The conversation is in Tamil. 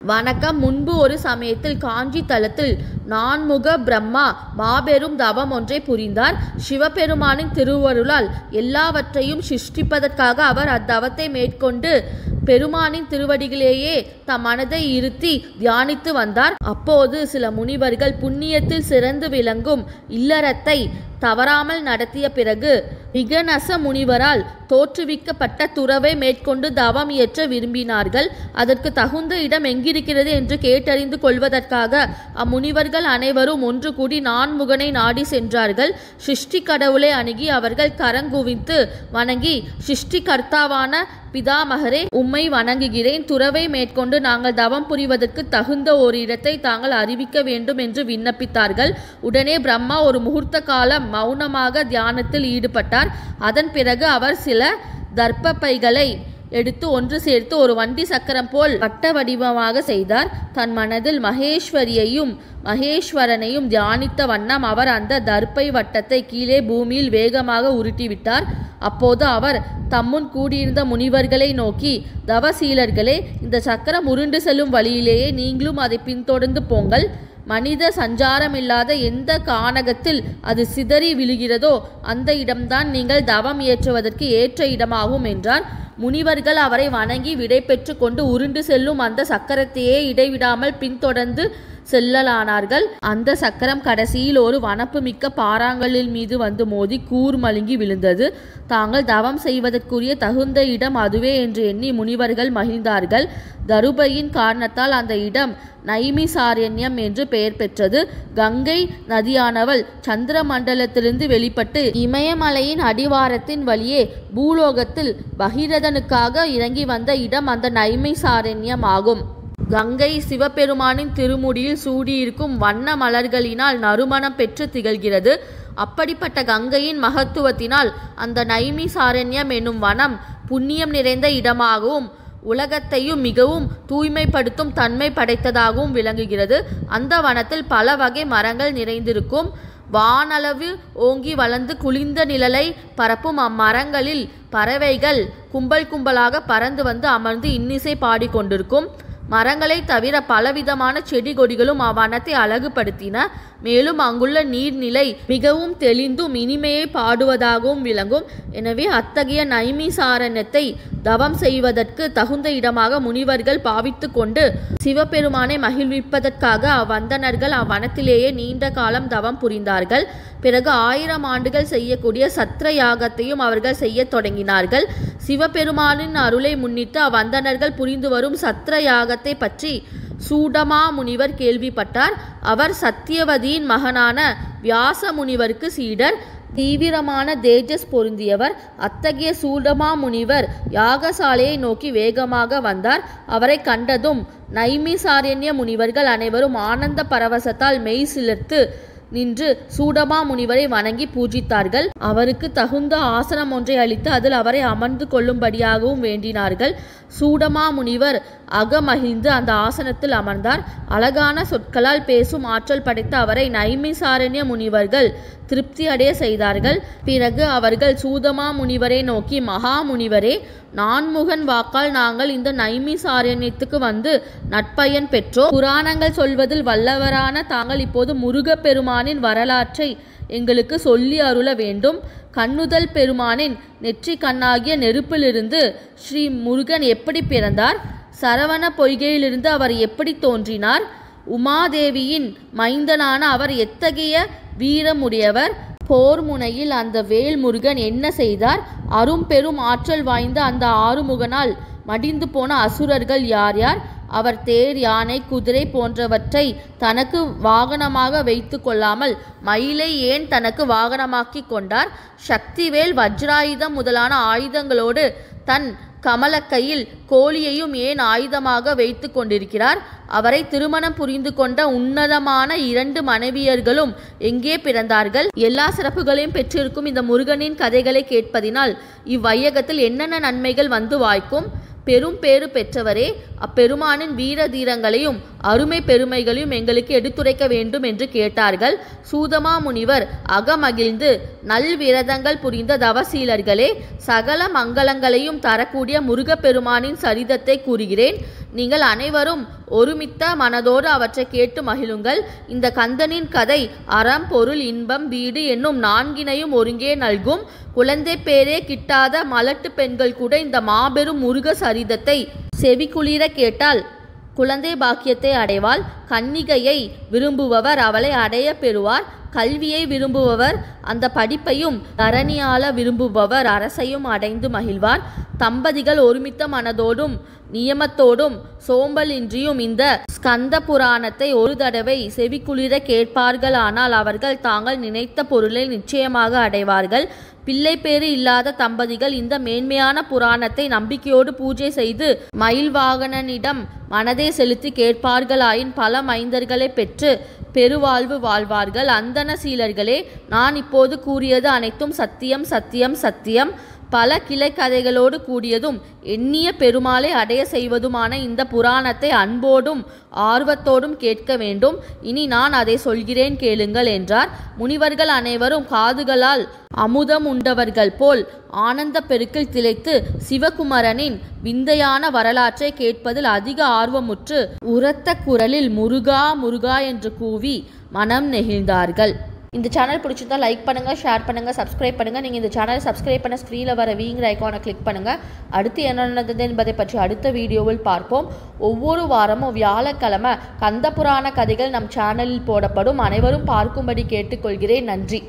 வணக்கம். முன்பு ஒரு சமயத்தில் காஞ்சி தலத்தில் நான்முக பிரம்மா மாபெரும் தவம் ஒன்றை புரிந்தார். சிவபெருமானின் திருவருளால் எல்லாவற்றையும் சிருஷ்டிப்பதற்காக அவர் அத்தவத்தை மேற்கொண்டு பெருமானின் திருவடிகளிலேயே தம் மனதை இருத்தி தியானித்து வந்தார். அப்போது சில முனிவர்கள் புண்ணியத்தில் சிறந்து விளங்கும் இல்லறத்தை தவறாமல் நடத்திய பிறகு விகனச முனிவரால் தோற்றுவிக்கப்பட்ட துறவை மேற்கொண்டு தவம் இயற்ற விரும்பினார்கள். அதற்கு தகுந்த இடம் எங்கிருக்கிறது என்று கேட்டறிந்து கொள்வதற்காக அம்முனிவர்கள் அனைவரும் ஒன்று கூடி நான்முகனை நாடி சென்றார்கள். சிருஷ்டி கடவுளை அணுகி அவர்கள் கரங்குவித்து வணங்கி, சிருஷ்டி கர்த்தாவான பிதாமகரே, உம்மை வணங்குகிறேன். துறவை மேற்கொண்டு நாங்கள் தவம் புரிவதற்கு தகுந்த ஒரு இடத்தை தாங்கள் அறிவிக்க வேண்டும் என்று விண்ணப்பித்தார்கள். உடனே பிரம்மா ஒரு முகூர்த்த காலம் மௌனமாக தியானத்தில் ஈடுபட்டார். அதன் பிறகு அவர் சில தர்ப்ப பைகளை எடுத்து ஒன்று சேர்த்து ஒரு வண்டி சக்கரம் போல் வட்ட வடிவமாக செய்தார். தன் மனதில் மகேஸ்வரியையும் மகேஸ்வரனையும் தியானித்த வண்ணம் அவர் அந்த தர்ப்பை வட்டத்தை கீழே பூமியில் வேகமாக உருட்டிவிட்டார். அப்போது அவர் தம்முன் கூடியிருந்த முனிவர்களை நோக்கி, தவசீலர்களே, இந்த சக்கரம் உருண்டு செல்லும் வழியிலேயே நீங்களும் அதை பின்தொடர்ந்து போங்கள். மனித சஞ்சாரமில்லாத எந்த கானகத்தில் அது சிதறி விழுகிறதோ அந்த இடம்தான் நீங்கள் தவம் இயற்றுவதற்கு ஏற்ற இடமாகும் என்றார். முனிவர்கள் அவரை வணங்கி விடை பெற்று கொண்டு உருண்டு செல்லும் அந்த சக்கரத்தையே இடைவிடாமல் பின்தொடர்ந்து செல்லலானார்கள். அந்த சக்கரம் கடைசியில் ஒரு வனப்பு மிக்க பாறாங்கல்லில் மீது வந்து மோதி கூர் மழுங்கி விழுந்தது. தாங்கள் தவம் செய்வதற்குரிய தகுந்த இடம் அதுவே என்று எண்ணி முனிவர்கள் மகிழ்ந்தார்கள். தருபையின் காரணத்தால் அந்த இடம் நைமிசாரண்யம் என்று பெயர் பெற்றது. கங்கை நதியானவள் சந்திர மண்டலத்திலிருந்து வெளிப்பட்டு இமயமலையின் அடிவாரத்தின் வழியே பூலோகத்தில் பகீரதனுக்காக இறங்கி வந்த இடம் அந்த நைமிசாரண்யம் ஆகும். கங்கை சிவபெருமானின் திருமுடியில் சூடியிருக்கும் வண்ண மலர்களினால் நறுமணம் பெற்று திகழ்கிறது. அப்படிப்பட்ட கங்கையின் மகத்துவத்தினால் அந்த நைமிசாரண்யம் என்னும் வனம் புண்ணியம் நிறைந்த இடமாகவும் உலகத்தையும் மிகவும் தூய்மைப்படுத்தும் தன்மை படைத்ததாகவும் விளங்குகிறது. அந்த வனத்தில் பல வகை மரங்கள் நிறைந்திருக்கும். வானளவு ஓங்கி வளர்ந்து குளிர்ந்த நிழலை பரப்பும் அம்மரங்களில் பறவைகள் கும்பல் கும்பலாக பறந்து வந்து அமர்ந்து இன்னிசை பாடிக்கொண்டிருக்கும். மரங்களை தவிர பலவிதமான செடி கொடிகளும் அவ்வனத்தை அழகுபடுத்தின. மேலும் அங்குள்ள நீர்நிலை மிகவும் தெளிந்தும் இனிமையை பாடுவதாகவும் விளங்கும். எனவே அத்தகைய நைமிசாரண்யத்தை தவம் செய்வதற்கு தகுந்த இடமாக முனிவர்கள் பாவித்து கொண்டு சிவபெருமானை மகிழ்விப்பதற்காக அவ்வந்தனர்கள் அவ்வனத்திலேயே நீண்ட காலம் தவம் புரிந்தார்கள். பிறகு 1000 ஆண்டுகள் செய்யக்கூடிய சத்ர யாகத்தையும் அவர்கள் செய்ய தொடங்கினார்கள். சிவபெருமானின் அருளை முன்னிட்டு அவ்வந்தனர்கள் புரிந்து வரும் சத்ர யாகத்தை பற்றி சூடமா முனிவர் கேள்விப்பட்டார். அவர் சத்தியவதியின் மகனான வியாச முனிவருக்கு சீடர். தீவிரமான தேஜஸ் பொருந்தியவர். அத்தகைய சூடமா முனிவர் யாகசாலையை நோக்கி வேகமாக வந்தார். அவரை கண்டதும் நைமிசாரண்ய முனிவர்கள் அனைவரும் ஆனந்த பரவசத்தால் மெய் சிலிர்த்து நின்று சூடமா முனிவரை வணங்கி பூஜித்தார்கள். அவருக்கு தகுந்த ஆசனம் ஒன்றை அளித்து அதில் அவரை அமர்ந்து கொள்ளும்படியாகவும் வேண்டினார்கள். சூடமா முனிவர் அகமகிழ்ந்து அந்த ஆசனத்தில் அமர்ந்தார். அழகான சொற்களால் பேசும் ஆற்றல் படைத்த அவரை நைமிசாரண்ய முனிவர்கள் திருப்தி அடைய செய்தார்கள். பிறகு அவர்கள் சூதமா முனிவரை நோக்கி, மகா முனிவரே, நான்முகன் வாக்கால் நாங்கள் இந்த நைமிசாரண்யத்துக்கு வந்து நற்பயன் பெற்றோம். புராணங்கள் சொல்வதில் வல்லவரான தாங்கள் இப்போது முருகப்பெருமானின் வரலாற்றை எங்களுக்கு சொல்லி அருள வேண்டும். கண்ணுதல் பெருமானின் நெற்றி கண்ணாகிய நெருப்பிலிருந்து ஸ்ரீ முருகன் எப்படி பிறந்தார்? சரவண பொய்கையிலிருந்து அவர் எப்படி தோன்றினார்? உமாதேவியின் மைந்தனான அவர் எத்தகைய வீரமுடையவர்? போர் முனையில் அந்த வேல் முருகன் என்ன செய்தார்? அரும்பெரும் ஆற்றல் வாய்ந்த அந்த ஆறுமுகனால் மடிந்து போன அசுரர்கள் யார் யார்? அவர் தேர், யானை, குதிரை போன்றவற்றை தனக்கு வாகனமாக வைத்து கொள்ளாமல் மயிலை ஏன் தனக்கு வாகனமாக்கி கொண்டார்? சக்திவேல் வஜ்ராயுதம் முதலான ஆயுதங்களோடு தன் கமலக்கையில் கோழியையும் ஏன் ஆயுதமாக வைத்து கொண்டிருக்கிறார்? அவரை திருமணம் புரிந்து கொண்ட உன்னதமான 2 மனைவியர்களும் எங்கே பிறந்தார்கள்? எல்லா சிறப்புகளையும் பெற்றிருக்கும் இந்த முருகனின் கதைகளை கேட்பதினால் இவ்வையகத்தில் என்னென்ன நன்மைகள் வந்து வாய்க்கும்? பெரும் பேறு பெற்றவரே, அப்பெருமானின் வீர தீரங்களையும் அருமை பெருமைகளையும் எங்களுக்கு எடுத்துரைக்க வேண்டும் என்று கேட்டார்கள். சூதமா முனிவர் அகமகிழ்ந்து, நல்விரதங்கள் புரிந்த தவசீலர்களே, சகல மங்களங்களையும் தரக்கூடிய முருகப்பெருமானின் சரிதத்தை கூறுகிறேன். நீங்கள் அனைவரும் ஒருமித்த மனதோடு அவற்றை கேட்டு மகிழுங்கள். இந்த கந்தனின் கதை அறம், பொருள், இன்பம், வீடு என்னும் நான்கினையும் ஒருங்கே நல்கும். குழந்தை பேரே கிட்டாத மலட்டு பெண்கள் கூட இந்த மாபெரும் முருக சரிதத்தை செவிக்குளிர கேட்டால் குழந்தை பாக்கியத்தை அடைவாள். கன்னிகையை விரும்புபவர் அவளை அடைய பெறுவார். கல்வியை விரும்புபவர் அந்த படிப்பையும், தரணியாள விரும்புபவர் அரசையும் அடைந்து மகிழ்வார். தம்பதிகள் ஒருமித்த மனதோடும் நியமத்தோடும் சோம்பலின்றியும் இந்த ஸ்கந்த புராணத்தை ஒரு தடவை செவிக்குளிர கேட்பார்கள். ஆனால் அவர்கள் தாங்கள் நினைத்த பொருளை நிச்சயமாக அடைவார்கள். பிள்ளை பேறு இல்லாத தம்பதிகள் இந்த மேன்மையான புராணத்தை நம்பிக்கையோடு பூஜை செய்து மயில்வாகனனிடம் மனதை செலுத்தி கேட்பார்களாயின் பல மைந்தர்களை பெற்று பெருவாழ்வு வாழ்வார்கள். அந்தன சீலர்களே, நான் இப்போது கூறியது அனைத்தும் சத்தியம், சத்தியம், சத்தியம். பல கிளை கதைகளோடு கூடியதும் எண்ணிய பெருமாளை அடைய செய்வதுமான இந்த புராணத்தை அன்போடும் ஆர்வத்தோடும் கேட்க வேண்டும். இனி நான் அதை சொல்கிறேன், கேளுங்கள் என்றார். முனிவர்கள் அனைவரும் காதுகளால் அமுதம் உண்டவர்கள் போல் ஆனந்த பெருக்கில் திளைத்து சிவகுமரனின் விந்தையான வரலாற்றை கேட்பதில் அதிக ஆர்வமுற்று உரத்த குரலில் முருகா முருகா என்று கூவி மனம் நெகிழ்ந்தார்கள். இந்த சேனல் பிடிச்சிருந்தா லைக் பண்ணுங்கள், ஷேர் பண்ணுங்கள், சப்ஸ்கிரைப் பண்ணுங்கள். நீங்கள் இந்த சேனலை சப்ஸ்கிரைப் பண்ண ஸ்க்ரீனில் வர வீங்கிற ஐக்கானை கிளிக் பண்ணுங்கள். அடுத்து என்ன நடந்தது என்பதை பற்றி அடுத்த வீடியோவில் பார்ப்போம். ஒவ்வொரு வாரமும் வியாழக்கிழமை கந்த புராண கதைகள் நம் சேனலில் போடப்படும். அனைவரும் பார்க்கும்படி கேட்டுக்கொள்கிறேன். நன்றி.